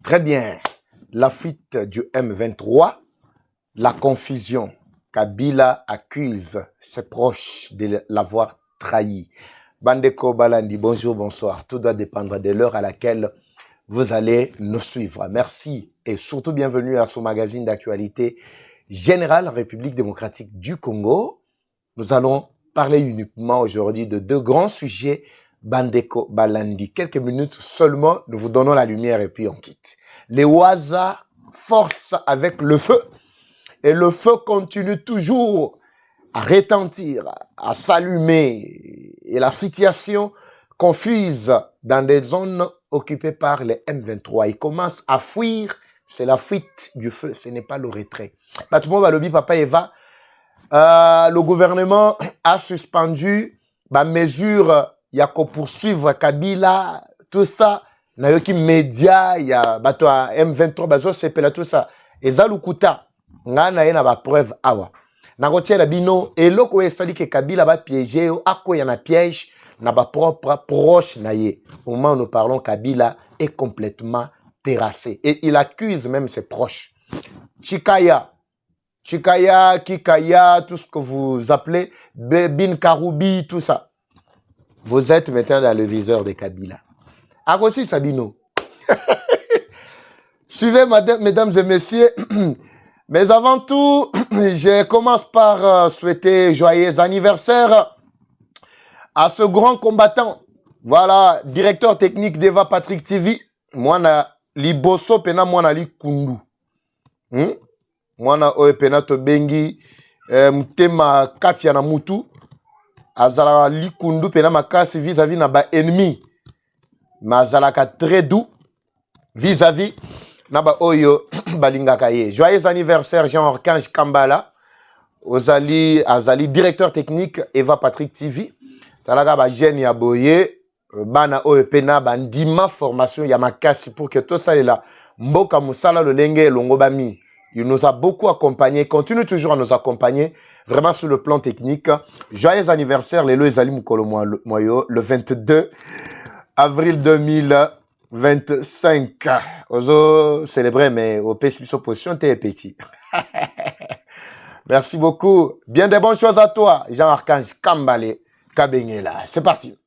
Très bien. La fuite du M23, la confusion. Kabila accuse ses proches de l'avoir trahi. Bandeko Balandi, bonjour, bonsoir. Tout doit dépendre de l'heure à laquelle vous allez nous suivre. Merci et surtout bienvenue à ce magazine d'actualité générale en République démocratique du Congo. Nous allons parler uniquement aujourd'hui de deux grands sujets. Bandeko Balandi. Quelques minutes seulement, nous vous donnons la lumière et puis on quitte. Les Waza forcent avec le feu et le feu continue toujours à retentir, à s'allumer et la situation confuse dans des zones occupées par les M23. Ils commencent à fuir, c'est la fuite du feu, ce n'est pas le retrait. Papa Eva, le gouvernement a suspendu la mesure. Il y a qu'à poursuivre Kabila, tout ça. Il y a qui média, il y a M23, bazo sepela tout ça. Et ça lukuta, ngana yena ba preuve awa. Na rotier la bino et loko esali que Kabila va piéger ako yana piège na ba propre proche na ye. Au moment où nous parlons, Kabila est complètement terrassé et il accuse même ses proches. Chikaya, Kikaya, tout ce que vous appelez Bin Karoubi, tout ça. Vous êtes maintenant dans le viseur de Kabila. Agossi Sabino. Suivez, mesdames et messieurs. Mais avant tout, je commence par souhaiter joyeux anniversaire à ce grand combattant. Voilà, directeur technique d'Eva Patrick TV. Moi, na liboso pena moi na li kundu. Moi na oe pena to bengi mtema kafia na mutu. Azala likundu pena makasi vis-à-vis na ba ennemi. Mazalaka très doux vis-à-vis na ba oyo balingaka ye. Joyeux anniversaire Jean-Archange Kambala. Azali directeur technique Eva Patrick TV. Zalaka ba jeune ya boye bana oyo pena bandima formation ya makasi pour que tout ça est là. Mboka musala le lenge longo bami. Il nous a beaucoup accompagnés, continue toujours à nous accompagner, vraiment sur le plan technique. Joyeux anniversaire, Lelo Ezali Mukolo Moyo, le 22 avril 2025. Ozo célébrer, mais au PSP position, t'es petit. Merci beaucoup. Bien des bonnes choses à toi, Jean-Archange Kambale Kabengela. C'est parti.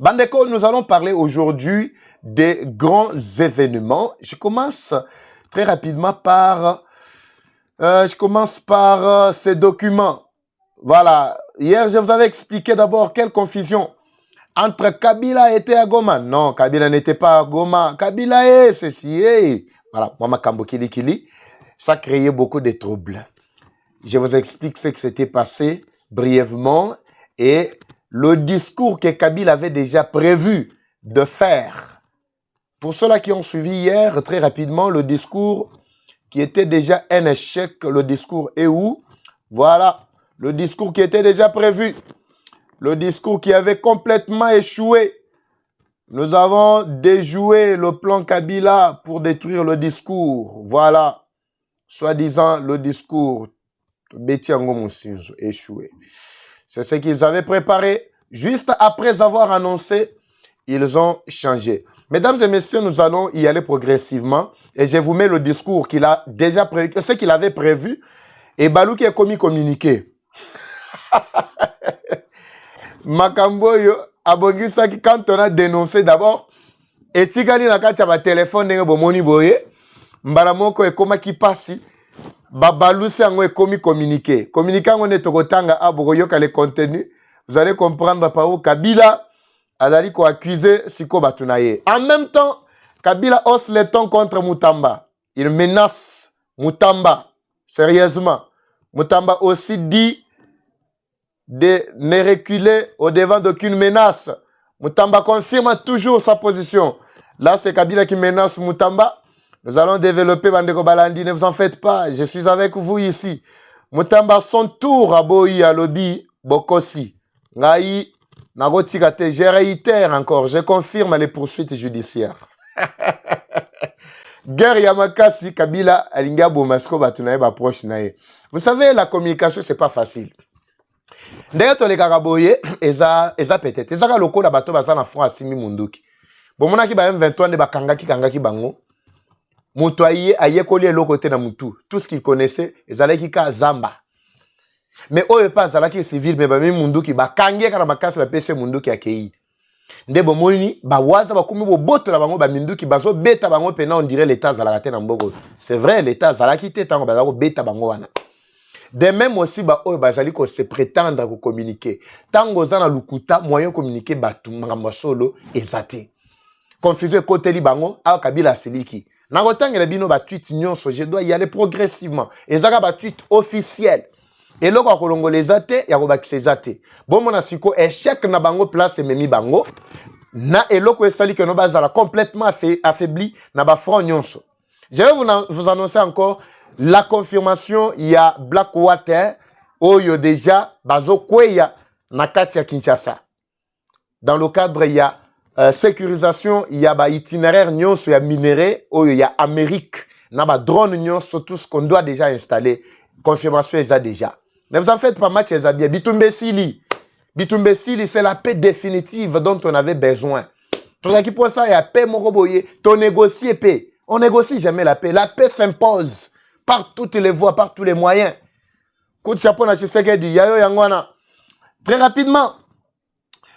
Bandeko, nous allons parler aujourd'hui des grands événements. Je commence très rapidement par ces documents. Voilà. Hier, je vous avais expliqué d'abord quelle confusion entre Kabila était à Goma. Non, Kabila n'était pas à Goma. Kabila est ceci. Voilà. Mama Kambo Kili Kili. Ça créait beaucoup de troubles. Je vous explique ce qui s'était passé brièvement et le discours que Kabila avait déjà prévu de faire. Pour ceux-là qui ont suivi hier, très rapidement, le discours qui était déjà un échec, le discours est où? Voilà, le discours qui était déjà prévu. Le discours qui avait complètement échoué. Nous avons déjoué le plan Kabila pour détruire le discours. Voilà, soi-disant le discours échoué. C'est ce qu'ils avaient préparé. Juste après avoir annoncé, ils ont changé. Mesdames et messieurs, nous allons y aller progressivement. Et je vous mets le discours qu'il a déjà prévu, ce qu'il avait prévu. Et Balou qui est commis communiqué. Makamboyo, Abongisa, quand on a dénoncé d'abord, et Tigani Nakati a téléphone, Bomoni Boye, Mbaramoko est comme qui passe, Babalou c'est un commis communiqué. Communiqué, on est au Tanga, Abogoyo, les contenus. Vous allez comprendre par où Kabila. Azali ko accusé Siko Batunaye. En même temps, Kabila hausse les tons contre Mutamba. Il menace Mutamba. Sérieusement. Mutamba aussi dit de ne reculer au devant d'aucune menace. Mutamba confirme toujours sa position. Là, c'est Kabila qui menace Mutamba. Nous allons développer Bandeko Balandi. Ne vous en faites pas. Je suis avec vous ici. Mutamba, son tour à Boyi, à Lobi, Bokosi. Ngai. Je réitère encore, je confirme les poursuites judiciaires. Guerre Yamakasi, Kabila, Alinga Bomasko, Batunaye, Baproche Naye. Vous savez, la communication, c'est pas facile. D'ailleurs, les Karaboye, Eza peut-être. Eza loko la bateau, Baza na front à Simi Munduki. Bon, mon aki ba M23, ne ba kangaki bango. Mutu aye koli eloko te na mutu. Tout ce qu'il connaissait, ezalaki ka zamba. Mais oyo pas zalaki civil mais ba mi mundu ki ba kange kana makasi ba pese mundu ki akei. Nde bomoni ba waza ba kumi bo boto la bango ba mindu ki bazo beta bango pena on dirait l'état zalaka te na mboko. C'est vrai l'état zalaki te tango bazako beta bango wana. De même aussi ba oyo bazali ko se prétendre ko communiquer. Tango za na lukuta moyen communiquer batu ngamba solo ezate. Confusion côté li bango a Kabila siliki. Nango tangela bino ba tweet nyonso je dois y aller progressivement. Ezaka ba tweet officiel. Et là, quand on les a été, il y a des athées. Bon, mon asiko, échec na bango place et memi bango. Na eloko esali que nos bases a complètement affaibli na ba front nyonso. Je vais vous annoncer encore la confirmation. Il y a Blackwater, oyo déjà bazo kweya na kati ya Kinshasa. Dans le cadre, il y a sécurisation, il y a ba itinéraire nyonso, il y a minéré, oyo il y a Amérique, na ba drone nyonso, tout ce qu'on doit déjà installer. Confirmation est déjà. Ne vous en faites pas, match est bien. Bitumbe Sili, c'est la paix définitive dont on avait besoin. Tout ça qui pour ça, il y a paix, mon roboyer. Tu négocies paix. On négocie jamais la paix. La paix s'impose par toutes les voies, par tous les moyens. Coup de chapeau, je sais qu'il dit, Yayo Yangwana. Très rapidement,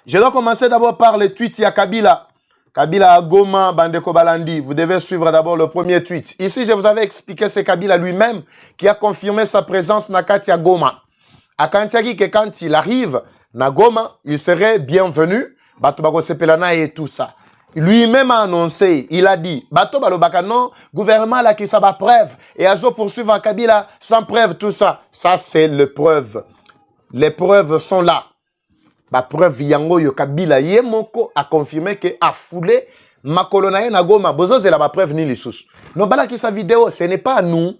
je dois commencer d'abord par le tweet à Kabila. Kabila à Goma, Bandeko Balandi. Vous devez suivre d'abord le premier tweet. Ici, je vous avais expliqué, c'est Kabila lui-même qui a confirmé sa présence na Katia Goma. À Kantiaki, que quand il arrive na Goma, il serait bienvenu. Bato Bako Sepelana et tout ça. Lui-même a annoncé, il a dit, Bato Balobaka non, gouvernement là qui ça va preuve. Et Azo poursuivre Kabila sans preuve, tout ça. Ça, c'est le preuve. Les preuves sont là. Ba preuve yango yo Kabila Yemoko a confirmé que a foulé Makolonaye na Goma. Bozo c'est la preuve ni les sous. Non bala qui sa vidéo, ce n'est pas nous.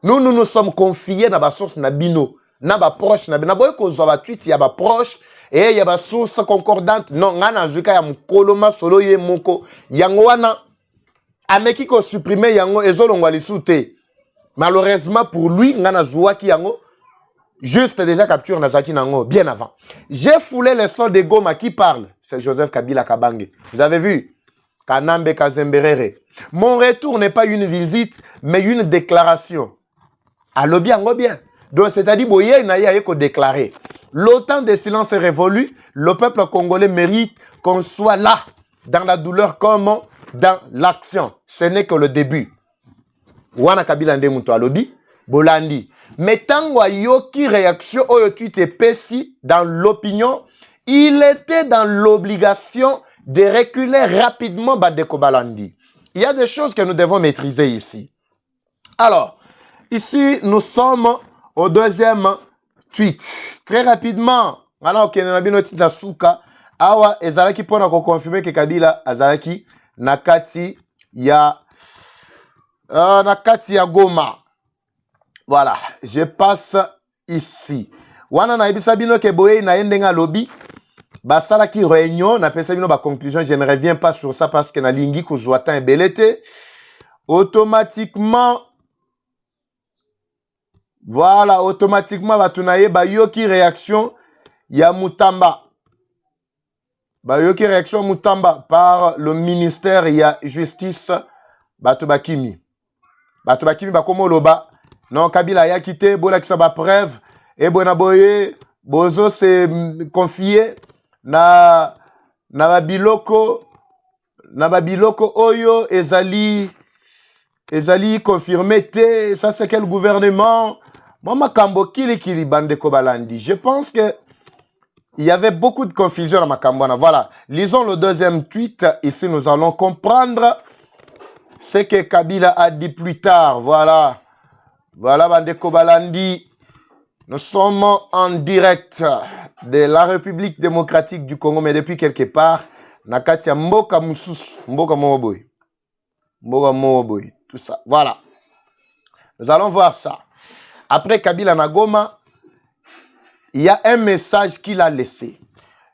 Nous sommes confiés dans ba source na bino, na ba proche na boy ko zo ba tweet ya ba proche et ya ba source concordante. Non ngana zuka ya Mkoloma solo Yemoko. Yango wana ameki ko supprimer yango ezolongwa lisute. Malheureusement pour lui ngana zuwa ki yango juste déjà capture Nazaki Nango, bien avant. J'ai foulé le son de Goma qui parle. C'est Joseph Kabila Kabange. Vous avez vu? Kanambe Kazemberere. Mon retour n'est pas une visite, mais une déclaration. Allo bien, bien. Donc, c'est-à-dire, Boye Naya ko déclaré. L'OTAN des silences est révolu. Le peuple congolais mérite qu'on soit là, dans la douleur comme dans l'action. Ce n'est que le début. Wana Kabila Ndemuto Alobi, Bolandi. Mais tant yoki réaction oyo tweet epesi dans l'opinion, il était dans l'obligation de reculer rapidement Bandeko Balandi. Il y a des choses que nous devons maîtriser ici. Alors, ici, nous sommes au deuxième tweet. Très rapidement, alors que nous avons dit Souka, awa ezalaki pona ko confirmer que Kabila azalaki nakati ya Goma. Voilà, je passe ici. Wana na ebisa bino ke boye na yendenga lobby. Basala ki réunion, na pesa bino ba conclusion, je ne reviens pas sur ça parce que na lingi ko joatan belete. Automatiquement voilà, automatiquement batunaye ba yoki réaction ya Mutamba. Ba yoki réaction Mutamba par le ministère ya justice Batubakimi. Batubakimi bakomo loba. Non, Kabila a quitté, Bola qui s'aba preuve, et Bonaboye, Bozo s'est confié, na Babiloko Oyo, Ezali confirmé, ça c'est quel gouvernement? Mama Kambo Kili Bandeko Balandi. Je pense que il y avait beaucoup de confusion dans Makambona. Voilà, lisons le deuxième tweet, ici nous allons comprendre ce que Kabila a dit plus tard, voilà. Voilà, Bandeko Balandi. Nous sommes en direct de la République démocratique du Congo, mais depuis quelque part, Nakatia Mboka Moussous, Mboka Moboy. Mboka Moboy, tout ça. Voilà. Nous allons voir ça. Après Kabila Nagoma, il y a un message qu'il a laissé.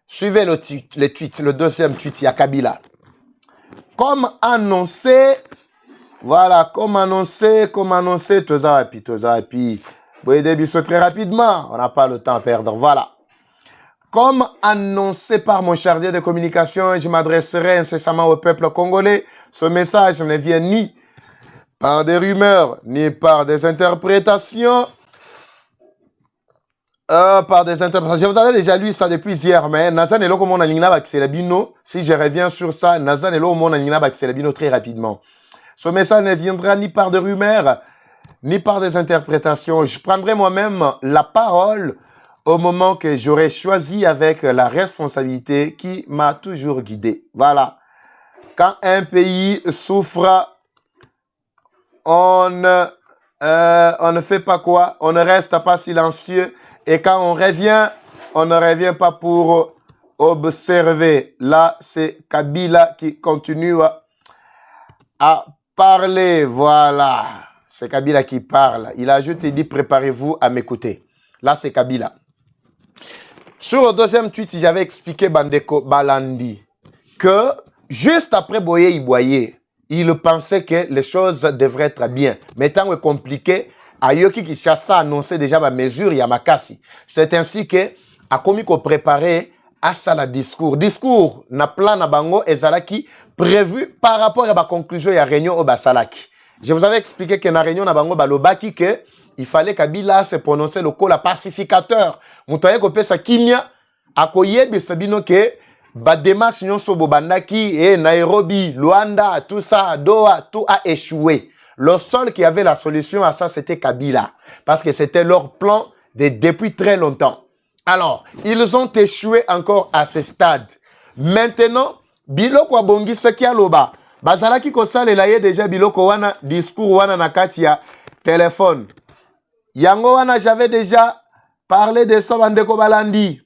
Suivez le tweet, le deuxième tweet, il y a Kabila. Comme annoncé, voilà, comme annoncé, Tozapi. Vous voyez, très rapidement, on n'a pas le temps à perdre, voilà. Comme annoncé par mon chargé de communication, je m'adresserai incessamment au peuple congolais. Ce message ne vient ni par des rumeurs, ni par des interprétations. Par des interprétations. Vous avez déjà lu ça depuis hier, mais Nazan et l'homme Bino. Si je reviens sur ça, Nazan et l'homme Bino très rapidement. Ce message ne viendra ni par des rumeurs, ni par des interprétations. Je prendrai moi-même la parole au moment que j'aurai choisi avec la responsabilité qui m'a toujours guidé. Voilà. Quand un pays souffre, on ne fait pas quoi? On ne reste pas silencieux. Et quand on revient, on ne revient pas pour observer. Là, c'est Kabila qui continue à parler. Voilà. C'est Kabila qui parle. Il ajoute et dit, préparez-vous à m'écouter. Là, c'est Kabila. Sur le deuxième tweet, j'avais expliqué Bandeko Balandi que juste après Boye Iboye, il pensait que les choses devraient être bien. Mais tant que compliqué, Ayoki Kishasa a annoncé déjà ma mesure Yamakasi. C'est ainsi que a commis qu'on préparait à ça le discours. Discours na plan na bango ezalaki prévu par rapport à la conclusion de la réunion au Basalaki. Je vous avais expliqué que dans la réunion na bango balobaki que il fallait Kabila se prononcer le col pacificateur. Moutaye ko pesa kimia akoyebe sabino ke ba démarche nyonso bobandaki et Nairobi, Luanda, tout ça, Doha, tout a échoué. Le seul qui avait la solution à ça, c'était Kabila. Parce que c'était leur plan depuis très longtemps. Alors, ils ont échoué encore à ce stade. Maintenant, biloko abongi seki aloba. Bazalaki kosala la ye déjà biloko wana discours wana na kati ya téléphone. Yango wana j'avais déjà parlé de ça bandeko balandi.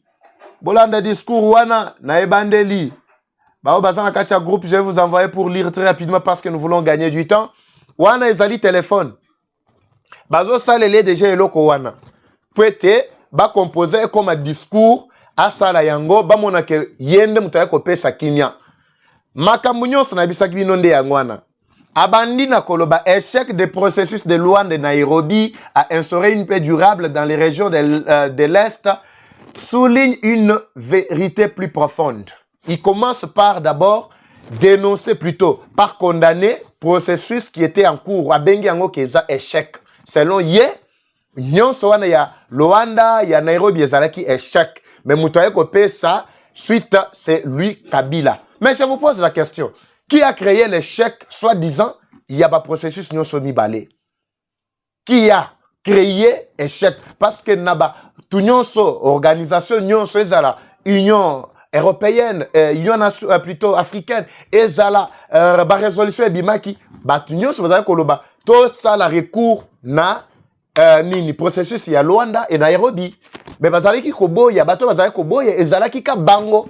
Bolanda discours wana na ebandeli. Bao bazana kati ya groupe, je vais vous envoyer pour lire très rapidement parce que nous voulons gagner du temps. Wana ezali téléphone. Bazo salele déjà eloko wana. Pwete ba composer comme un discours à sala yango ba mona ke yende mutaye ko pesa kinya. Makambo nyonso na bisaki bino nde yango wana. Abandi na koloba échec des processus de loi de Nairobi à instaurer une paix durable dans les régions de l'Est souligne une vérité plus profonde. Il commence par d'abord dénoncer plutôt, par condamner processus qui était en cours. Abengi yango keza échec. Selon ye, nyonso wana ya Luanda, ya Nairobi ezalaki échec. Mais mutaye ko pesa suite c'est lui Kabila. Mais je vous pose la question. Qui a créé l'échec, soi-disant, il y a pas processus nyonso mibale. Qui a créé l'échec? Parce que naba tout nyonso organisation nyonso ezala Union européenne, Union plutôt africaine, ezala ba résolution ebimaki, ba tout nyonso bazali koloba to sala recours na nini processus ya Luanda et Nairobi. Mais bazali ki koboya, bato bazali koboya ezala ki ka bango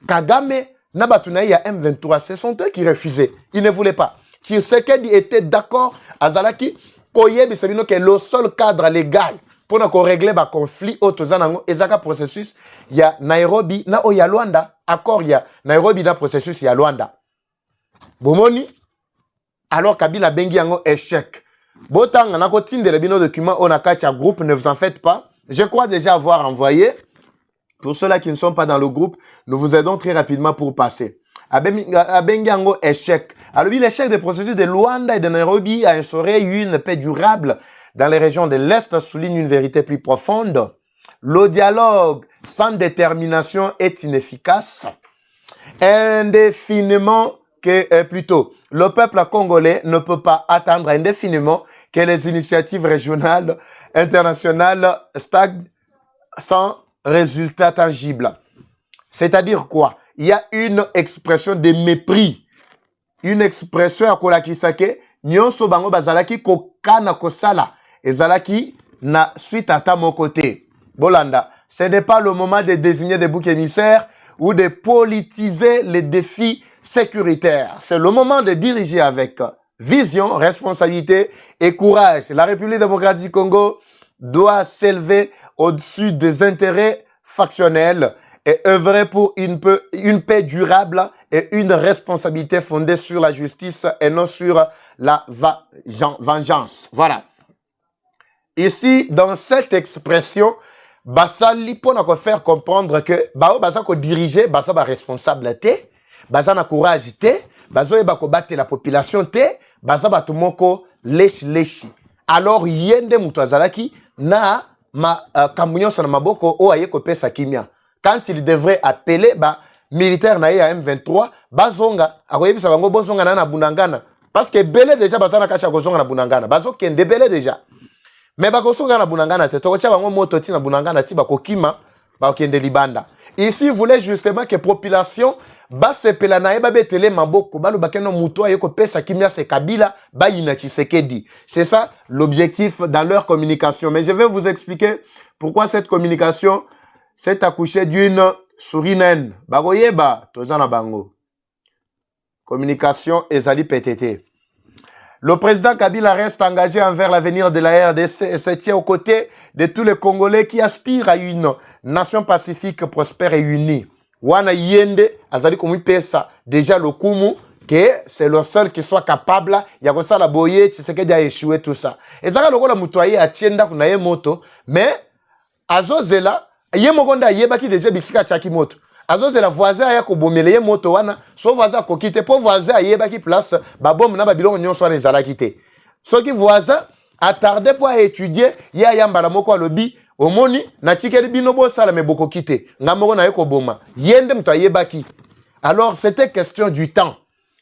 Kagame na batunaï ya M23, ce sont eux qui refusaient. Ils ne voulaient pas. Tshisekedi était d'accord azalaki koyebi sabino que le seul cadre légal pour qu'on régler le conflit autozanango ezaka processus ya Nairobi na o ya Luanda, accord ya Nairobi na processus ya Luanda. Bomoni alors Kabila bengi yango échec. Botanga na ko tindele bino document on a katia groupe, ne vous en faites pas. Je crois déjà avoir envoyé. Pour ceux-là qui ne sont pas dans le groupe, nous vous aidons très rapidement pour passer. Abengango échec. Alors, l'échec des processus de Luanda et de Nairobi a instauré une paix durable dans les régions de l'Est, souligne une vérité plus profonde. Le dialogue sans détermination est inefficace. Indéfiniment que, plutôt, le peuple congolais ne peut pas attendre indéfiniment que les initiatives régionales, internationales stagnent sans résultat tangible. C'est-à-dire quoi? Il y a une expression de mépris. Une expression à kolakisake, nyonso bango bazalaki kokana kosala, ezalaki na suite à ta mon côté. Bolanda, ce n'est pas le moment de désigner des boucs émissaires ou de politiser les défis sécuritaires. C'est le moment de diriger avec vision, responsabilité et courage. La République démocratique du Congo doit s'élever au-dessus des intérêts factionnels et œuvrer pour une paix durable et une responsabilité fondée sur la justice et non sur la vengeance. Voilà. Ici, dans cette expression, basali pour nous faire comprendre que basa ko diriger, basa ba responsabilité, basa na courage té, basa ba ko battre la population té, basa ba tout moko leshi. Alors yende mutu azalaki na ma kamunyo sana maboko o aye kopesa kimia. Quand il devrait appeler militaire na ya M23 bazonga akoyebisa bango bozonga na bunangana parce que belé déjà bazana kacha kozonga na bunangana bazo kende belé déjà mais bakosonga na bunangana te tokocha bango moto ti na bunangana ti bakokima bakende libanda. Ici il voulait justement que population basepela na eba betele maboko balu bakeno muto aye kopesa kimia se Kabila bayina Tshisekedi. C'est ça l'objectif dans leur communication, mais je vais vous expliquer pourquoi cette communication s'est accouchée d'une souris naine. Bagoyeba, tozana bango. Communication ezali PTT. Le président Kabila reste engagé envers l'avenir de la RDC et se tient aux côtés de tous les Congolais qui aspirent à une nation pacifique, prospère et unie. Wana yende azali komi pesa déjà le kumu que c'est le seul qui soit capable ya ko sala boye Tshisekedi a échoué tout ça. Ezaka lokola mutoye atienda kuna ye moto mais azozela ye mokonda yebaki déjà bisika tchaki moto. Azozela voisin aya ko bomele ye moto wana so voisin ko kite po voisin yebaki place ba bom na ba bilongo nyonso wana ezala kite. Soki voisin attardé pour étudier ya yamba la moko alobi omoni na tikeli bino bo sala me boko kite ngamoko na yeko boma yende mto yebaki. Alors c'était question du temps.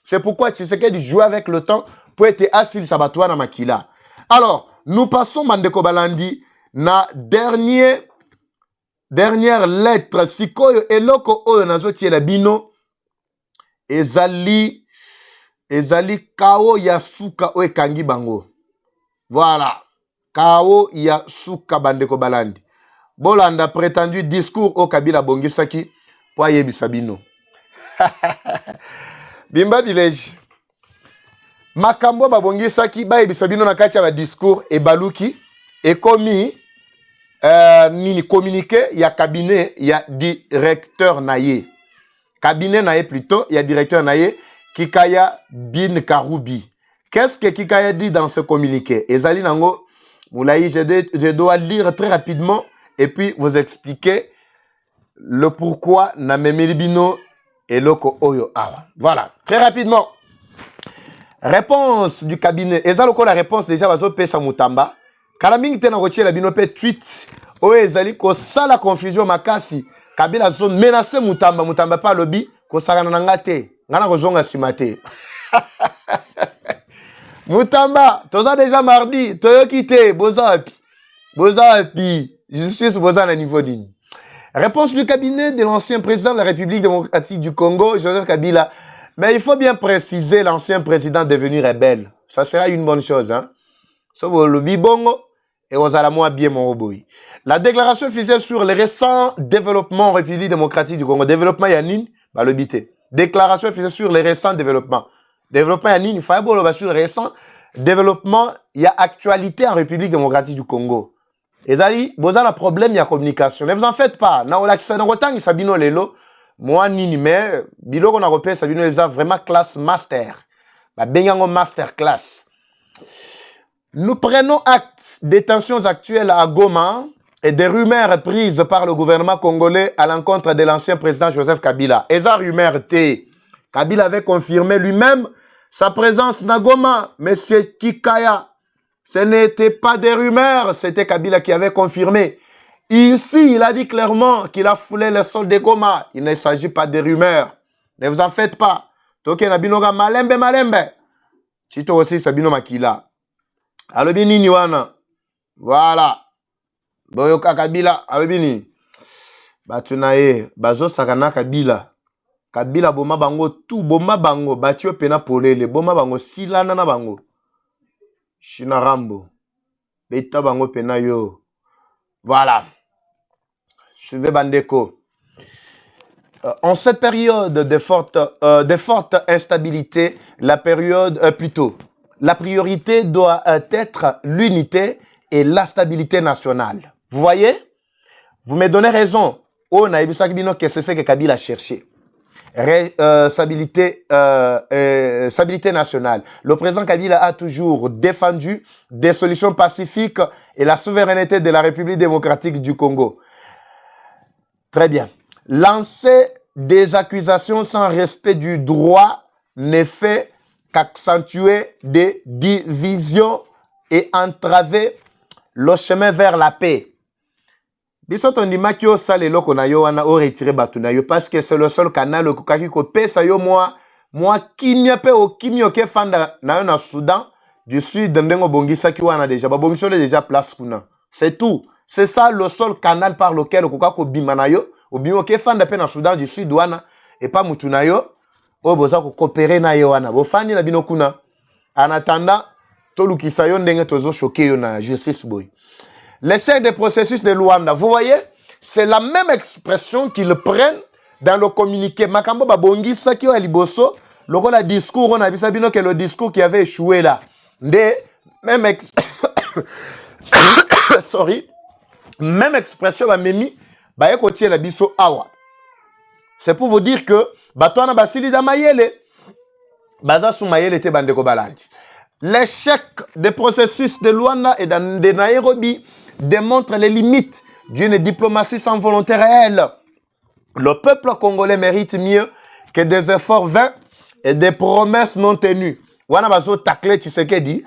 C'est pourquoi Tshisekedi joue avec le temps pour être assis sabatoire na makila. Alors, nous passons Mandeko Balandi na dernière lettre sikoyo eloko oyo nazotiela bino ezali kao ya suka oyo ekangi bango. Voilà. Kao ya suka Bandeko Balandi. Bolanda prétendu discours au Kabila bongisaki po ayebisa bino. Bimba village. Makambo babongisaki bayebisa bino na kati ya ba discours e baluki ekomi nini communiqué ya cabinet ya directeur naye. Cabinet naye plutôt, il y a directeur naye Kikaya Bin Karoubi. Qu'est-ce que Kikaya dit dans ce communiqué? Ezali nango Moulaï, je dois lire très rapidement et puis vous expliquer le pourquoi na memelibino et loko oyo awa. Voilà, très rapidement. Réponse du cabinet. Ezaloko la réponse déjà bazo pesa mutamba. Kalaming tena rotier la bino pe tweet. Oyo ezali ko sala confusion makasi. Kabila zo menacer mutamba pa lobby ko sakana na ngate. Ngana ko zonga simate. Mutamba, toza déjà mardi, toyo kité, boza api. Justice boza na niveau digne. Réponse du cabinet de l'ancien président de la République démocratique du Congo, Joseph Kabila. Mais il faut bien préciser l'ancien président devenu rebelle. Ça sera une bonne chose, hein. So le bibongo et aux alamoi bien mon roboui. La déclaration officielle sur les récents développements en République démocratique du Congo. Développement yanin, bah le bité. Déclaration officielle sur les récents développements. Développement yanin, il faut voir sur les récents développements. Il y a actualité en République démocratique du Congo. Et zali, vous avez un problème, il y a communication. Ne vous en faites pas. Na ola kisa n'angotang sabino lelo. Moi nini mais bilo qu'on a repéré sabino les a vraiment classe master. Bah bengango master class. Nous prenons acte des tensions actuelles à Goma et des rumeurs prises par le gouvernement congolais à l'encontre de l'ancien président Joseph Kabila. Et ça rumeur était. Kabila avait confirmé lui-même sa présence à Goma. Monsieur Kikaya. Ce n'était pas des rumeurs, c'était Kabila qui avait confirmé. Ici, il a dit clairement qu'il a foulé le sol de Goma. Il ne s'agit pas de rumeurs. Ne vous en faites pas. Toke Nabinoga malembe. Chito aussi Sabino Makila. Alobini Niwana. Voilà. Boyoka Kabila. Alobini. Batunaye. Bazo Sakana Kabila. Kabila boma bango tout. Boma bango. Batio pena polele. Boma bango silana na bango. Shinarambo. Beta bango pena yo. Voilà. Suivez Bandeko. En cette période de forte instabilité, la priorité doit être l'unité et la stabilité nationale. Vous voyez? Vous me donnez raison. On a bino que c'est ce que Kabila a cherché. Stabilité nationale. Le président Kabila a toujours défendu des solutions pacifiques et la souveraineté de la République démocratique du Congo. Très bien. Lancer des accusations sans respect du droit ne fait qu'accentuer des divisions et entraver le chemin vers la paix. Biso tondima ki osala eloko na yo wana o retirer bato na yo parce que c'est le seul canal okokaki kopesa yo moi kimia pe o kimio ke fanda na yo na Soudan du Sud ndengo bongisaki wana déjà babongisi déjà place kuna. C'est tout. C'est ça le seul canal par lequel okokako bima na yo obimo ke fanda pe na Soudan du Sud wana et pas mutu na yo o boza ko coopérer na yo wana bo fandi na bino kuna. En attendant tolukisa yo ndenge tozo choquer yo na justice boy. L'échec des processus de Luanda, vous voyez, c'est la même expression qu'ils prennent dans le communiqué. Makambo babongi saki o liboso, loko la discours on a vu ça bino que le discours qui avait échoué là. Même sorry, même expression ba memi ba ekotie la biso awa. C'est pour vous dire que batwana basili da mayele baza sou mayele te bandeko balandi. L'échec des processus de Luanda et de Nairobi démontre les limites d'une diplomatie sans volonté réelle. Le peuple congolais mérite mieux que des efforts vains et des promesses non tenues. Wana bazo takle Tshisekedi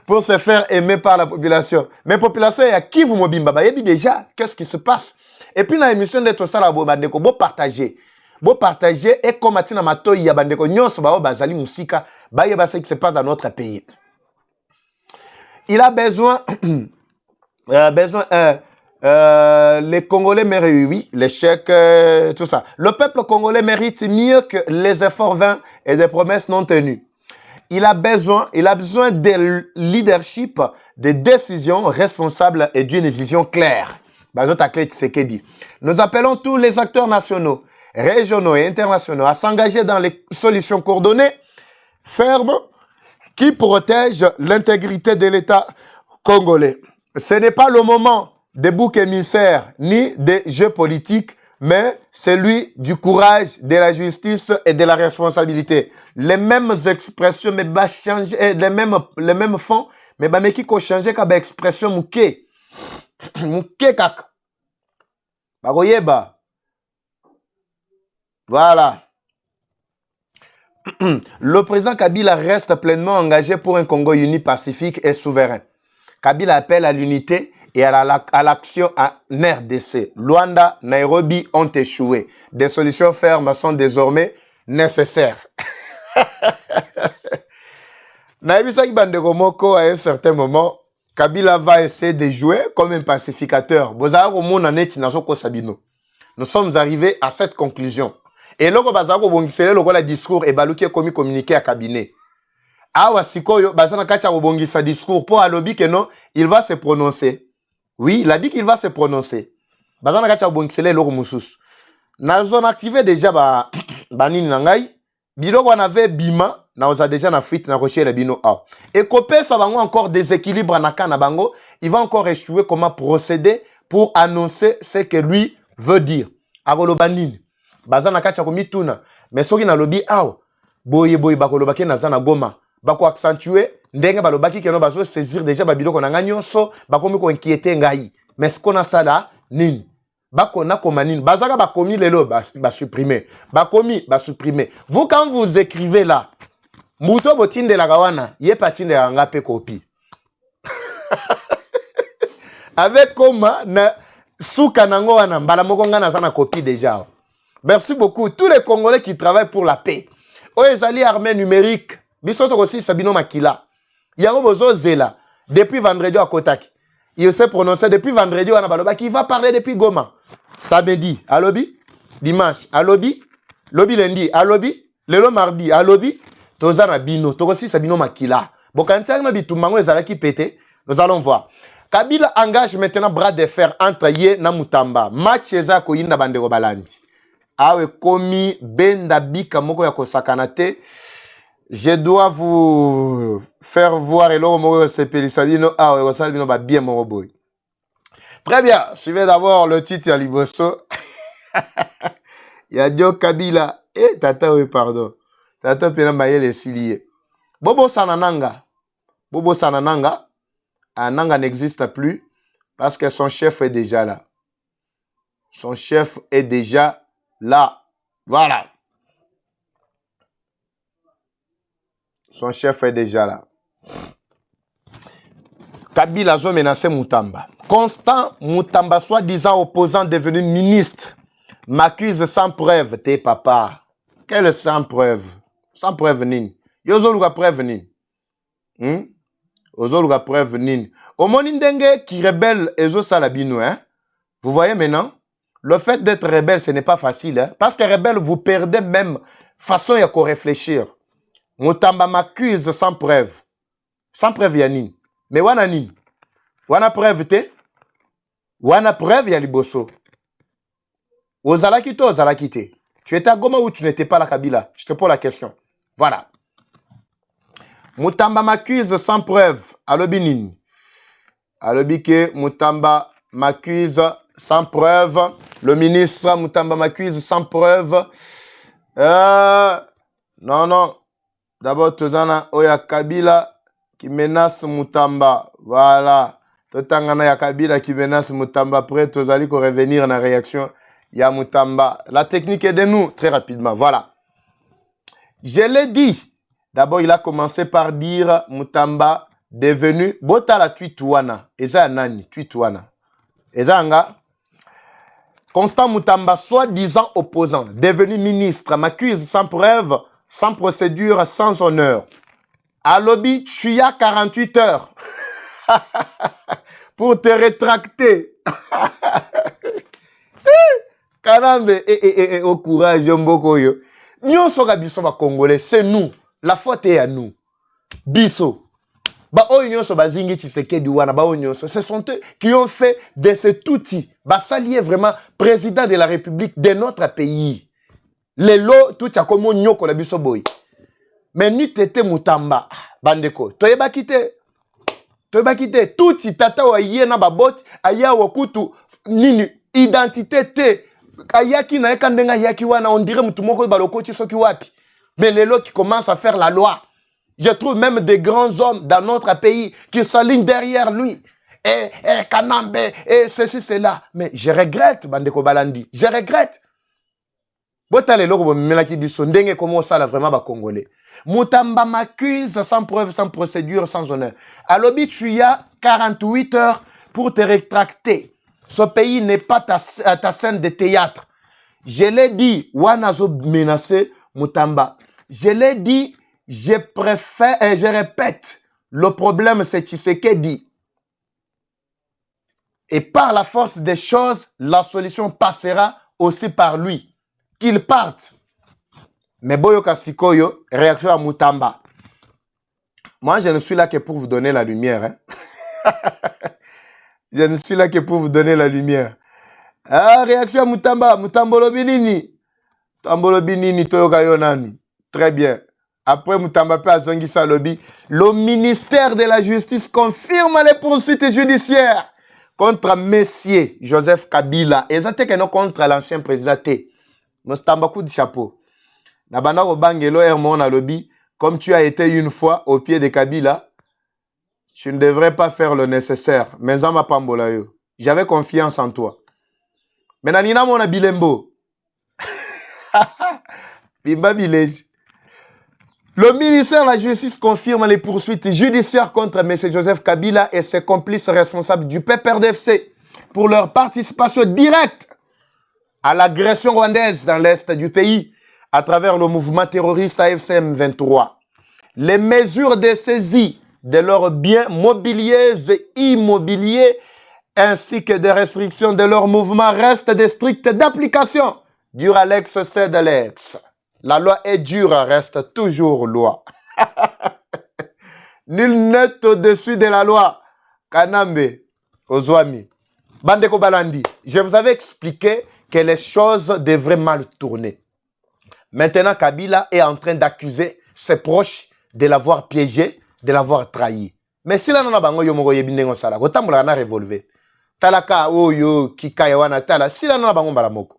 pour se faire aimer par la population. Mais la population, il y a qui vous mobimba? Bah, déjà, qu'est-ce qui se passe? Et puis, dans l'émission d'être ça, là, vous partagez. Vous partagez et comme Atina Mato, il y a bandeko nyonso ba bazali musika, ba yeba ce qui se passe dans notre pays. Il a besoin les Congolais méritent, oui, l'échec, tout ça. Le peuple congolais mérite mieux que les efforts vains et des promesses non tenues. Il a besoin de leadership, de décisions responsables et d'une vision claire. Nous appelons tous les acteurs nationaux, régionaux et internationaux à s'engager dans les solutions coordonnées, fermes, qui protègent l'intégrité de l'État congolais. Ce n'est pas le moment des boucs émissaires ni des jeux politiques, mais celui du courage, de la justice et de la responsabilité. Les mêmes expressions, mais bah changer, les mêmes fonds, mais bah mais qui ko changer ka ba expression mouké. Mouké kak. Ba goyeba. Voilà. Le président Kabila reste pleinement engagé pour un Congo uni, pacifique et souverain. Kabila appelle à l'unité et à l'action en RDC. Luanda, Nairobi ont échoué. Des solutions fermes sont désormais nécessaires. Naibisaki Bandeko Moko, à un certain moment, Kabila va essayer de jouer comme un pacificateur. Nous sommes arrivés à cette conclusion. Et lorsque bazako bongisele lokola discours et baluki komi communiqué à cabinet. Awa sikoyo bazana kacha bongisa discours pour alobi que non, il va se prononcer. Oui, il a dit qu'il va se prononcer. Bazana kacha bongisele loko mususu. Na zone activé déjà ba banini nangai, biloko on avait bima, na oza déjà na fuite na rocher le bino a. Et copé ça bango encore déséquilibre na kana bango, il va encore échouer comment procéder pour annoncer ce que lui veut dire. Agolo banini. Bazana kacha komituna mais soki na lobi aw boye bakolobaki na zana goma bako accentuer ndenge balobaki keno bazo saisir déjà babiloko na nyonso bakomi ko inquiéter ngai mais ce qu'on a ça là nini bako na komanine bazaka bakomi lelo ba supprimer bakomi ba supprimer. Vous quand vous écrivez là muto botinde la gawana ye patinde nga pe copie avec comment na suka nango wana mbala moko nga na zana copie déjà. Merci beaucoup. Tous les Congolais qui travaillent pour la paix. Oezali armée numérique. Bisoto aussi Sabino Makila. Yango bozo zela. Depuis vendredi à Kotaki. Il s'est prononcé depuis vendredi à Nabaloba qui va parler depuis Goma. Samedi, à lobby. Dimanche, à lobby. Lobby lundi, à lobby. Lelo mardi, à lobby. Tozana Bino. Tokosi Sabino Makila. Bokantiak na bitumango ezala qui pété. Nous allons voir. Kabila engage maintenant bras de fer entre Ye na Mutamba. Match eza koyinda bandeko balandi. Awe komi benda bika moko ya kosakanate. Je dois vous faire voir et l'homme se pélissalino. Awe kosalino ba bien moko boy. Très bien. Suivez d'abord le titre à Liboso. Yadio Kabila. Eh tata oui pardon. Tata pena mayele silié. Bobo Sanananga. Bobo Sanananga. Ananga n'existe plus parce que son chef est déjà là. Son chef est déjà là. Voilà. Son chef est déjà là. Kabila a menacé Moutamba. Constant Moutamba, soi-disant opposant devenu ministre, m'accuse sans preuve. T'es papa. Quelle sans preuve? Sans preuve nini. Yozo luka preuve nini. Yozo luka preuve nini. Omoni ndenge qui rebelle ezo salabino, hein? Vous voyez maintenant? Le fait d'être rebelle, ce n'est pas facile. Hein? Parce que rebelle, vous perdez même façon de réfléchir. Moutamba m'accuse sans preuve. Sans preuve, Yanine. Mais wana nini? Wana preuve te? Wana preuve ya liboso. Ozalaki to, ozalaki te. Tu étais à Goma ou tu n'étais pas à la Kabila? Je te pose la question. Voilà. Moutamba m'accuse sans preuve. Alobi nini? Alobi ke Moutamba m'accuse sans preuve. Le ministre Moutamba m'accuse sans preuve. Non. D'abord, Tozana Oya Kabila qui menace Moutamba. Voilà. Totangana ya Kabila qui menace Moutamba. Après, Tozali ko revenir en réaction. Ya Moutamba. La technique est de nous. Très rapidement. Voilà. Je l'ai dit. D'abord, il a commencé par dire Moutamba devenu. Botala Tuituana. Eza nani? Tuituana. Eza anga. Constant Moutamba, soi-disant opposant, devenu ministre, m'accuse sans preuve, sans procédure, sans honneur. À lobby, tu as 48 heures pour te rétracter. Karambe, au courage, Mbokoyo. Nous sommes Congolais, c'est nous. La faute est à nous. Bisso. Ce sont eux qui ont fait de cet outil. Salier vraiment président de la République de notre pays. Les lots, tout a comme nyoko la biso boy. Mais nous tete Moutamba. Bandeko. Toyeba kite. Tout tata wa yena babot. Aya wakutu. Nini. Identité te. Ayaki na ekandenga yaki wana. On dirait mutumoko baloko soki wapi. Mais les lots qui commencent à faire la loi. Je trouve même des grands hommes dans notre pays qui s'alignent derrière lui. Et Kanambe, et ceci, cela. Mais je regrette, Bandeko Balandi. Je regrette. Botale loko melaki biso ndenge comment ça là vraiment ba congolais. Moutamba m'accuse sans preuve, sans procédure, sans honneur. Alobi tu as 48 heures pour te rétracter. Ce pays n'est pas ta scène de théâtre. Je l'ai dit, Wanazo menacé Moutamba. Je l'ai dit. Je préfère et je répète, le problème c'est Tshisekedi. Et par la force des choses, la solution passera aussi par lui. Qu'il parte. Mais Boyoka Sikoyo, réaction à Moutamba. Moi, je ne suis là que pour vous donner la lumière. Hein? Je ne suis là que pour vous donner la lumière. Ah, réaction à Moutamba. Moutambolo Binini. Tambolo Binini, Toyoka Yonani. Très bien. Après Moutamba Pe Azongisa Lobby, le ministère de la Justice confirme les poursuites judiciaires contre Messier Joseph Kabila. Et ça que non contre l'ancien président T. Moustamba coup de chapeau. Nabana Obangelo Hermon a Lobby, comme tu as été une fois au pied de Kabila, tu ne devrais pas faire le nécessaire. Mais en ma pambola yo. J'avais confiance en toi. Mais nanina mon Bilembo. Bimba Village. Le ministère de la Justice confirme les poursuites judiciaires contre M. Joseph Kabila et ses complices responsables du PPRDFC pour leur participation directe à l'agression rwandaise dans l'est du pays à travers le mouvement terroriste AFCM 23. Les mesures de saisie de leurs biens mobiliers et immobiliers ainsi que des restrictions de leurs mouvements restent des strictes d'application. Dur Alex, c'est Alex. La loi est dure, reste toujours loi. Nul n'est au-dessus de la loi. Kanambe, Ozwami. Bandeko Balandi, je vous avais expliqué que les choses devraient mal tourner. Maintenant, Kabila est en train d'accuser ses proches de l'avoir piégé, de l'avoir trahi. Mais si là, on a bango yomogo yebindengo sala, gotambola na revolver. Talaka oyo kikaya wana tala, si là, on a bango balamoko.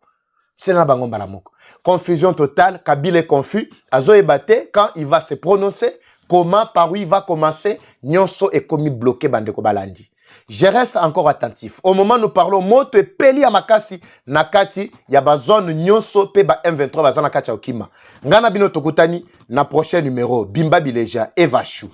C'est là bango balamoko. Confusion totale, Kabila est confus. Azo ebate, quand il va se prononcer, comment, par où il va commencer, Nyonso est commis bloqué Bandeko Balandi. Je reste encore attentif. Au moment où nous parlons, moto et peli à makasi, nakati, ya ba zone nyonso pe ba M23 bazana kati ya okima. Ngana bino tokutani na prochain numéro, Bimba Bileja, Eva Chou.